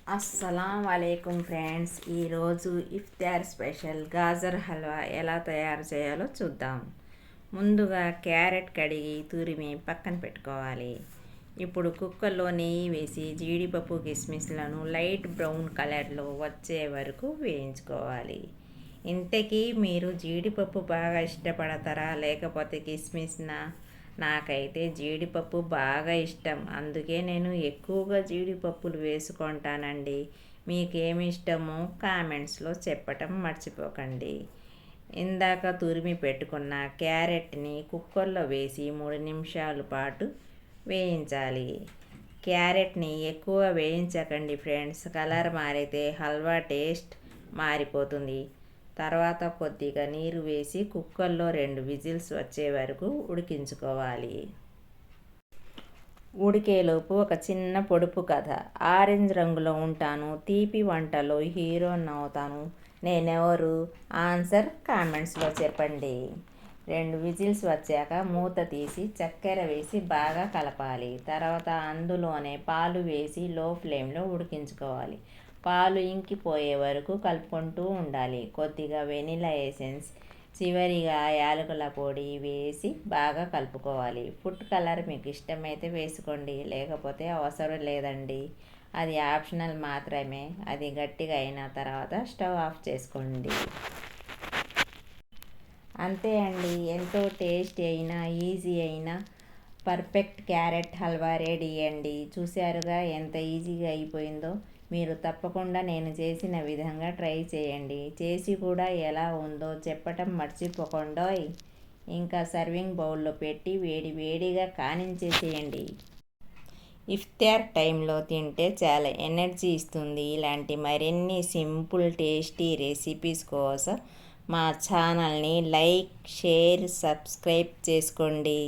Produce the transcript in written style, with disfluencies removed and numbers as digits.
అస్సలం వాలేకుమ్ ఫ్రెండ్స్. ఈరోజు ఇఫ్తార్ స్పెషల్ గాజర్ హల్వా ఎలా తయారు చేయాలో చూద్దాం. ముందుగా క్యారెట్ కడిగి తురిమి పక్కన పెట్టుకోవాలి. ఇప్పుడు కుక్కర్లో నెయ్యి వేసి జీడిపప్పు కిస్మిస్లను లైట్ బ్రౌన్ కలర్లో వచ్చే వరకు వేయించుకోవాలి. ఇంతకీ మీరు జీడిపప్పు బాగా ఇష్టపడతారా లేకపోతే కిస్మిస్నా? నాకైతే జీడిపప్పు బాగా ఇష్టం, అందుకే నేను ఎక్కువగా జీడిపప్పులు వేసుకుంటానండి. మీకేమి ఇష్టమో కామెంట్స్లో చెప్పటం మర్చిపోకండి. ఇందాక తురిమి పెట్టుకున్న క్యారెట్ని కుక్కర్లో వేసి 3 నిమిషాల పాటు వేయించాలి. క్యారెట్ని ఎక్కువ వేయించకండి ఫ్రెండ్స్, కలర్ మారితే హల్వా టేస్ట్ మారిపోతుంది. తర్వాత కొద్దిగా నీరు వేసి కుక్కర్లో 2 విజిల్స్ వచ్చే వరకు ఉడికించుకోవాలి. ఉడికేలోపు ఒక చిన్న పొడుపు కథ. ఆరెంజ్ రంగులో ఉంటాను, తీపి వంటలో హీరోయిన్ అవుతాను, నేనెవరు? ఆన్సర్ కామెంట్స్లో చెప్పండి. 2 విజిల్స్ వచ్చాక మూత తీసి చక్కెర వేసి బాగా కలపాలి. తర్వాత అందులోనే పాలు వేసి లో ఫ్లేమ్లో ఉడికించుకోవాలి. పాలు ఇంకిపోయే వరకు కలుపుకుంటూ ఉండాలి. కొద్దిగా వెనిలా ఎసెన్స్, చివరిగా యాలకుల పొడి వేసి బాగా కలుపుకోవాలి. ఫుడ్ కలర్ మీకు ఇష్టమైతే వేసుకోండి, లేకపోతే అవసరం లేదండి, అది ఆప్షనల్ మాత్రమే. అది గట్టిగా అయిన తర్వాత స్టవ్ ఆఫ్ చేసుకోండి. అంతే అండి, ఎంతో టేస్టీ అయినా ఈజీ అయినా పర్ఫెక్ట్ క్యారెట్ హల్వా రెడీ అండి. చూశారుగా ఎంత ఈజీగా అయిపోయిందో. మీరు తప్పకుండా నేను చేసిన విధంగా ట్రై చేయండి. చేసి కూడా ఎలా ఉందో చెప్పటం మర్చిపోకండోయ్. ఇంకా సర్వింగ్ బౌల్లో పెట్టి వేడి వేడిగా కానించేసేయండి. ఇఫ్తార్ టైంలో తింటే చాలా ఎనర్జీ ఇస్తుంది. ఇలాంటి మరిన్ని సింపుల్ టేస్టీ రెసిపీస్ కోసం మా ఛానల్ని లైక్, షేర్, సబ్స్క్రైబ్ చేసుకోండి.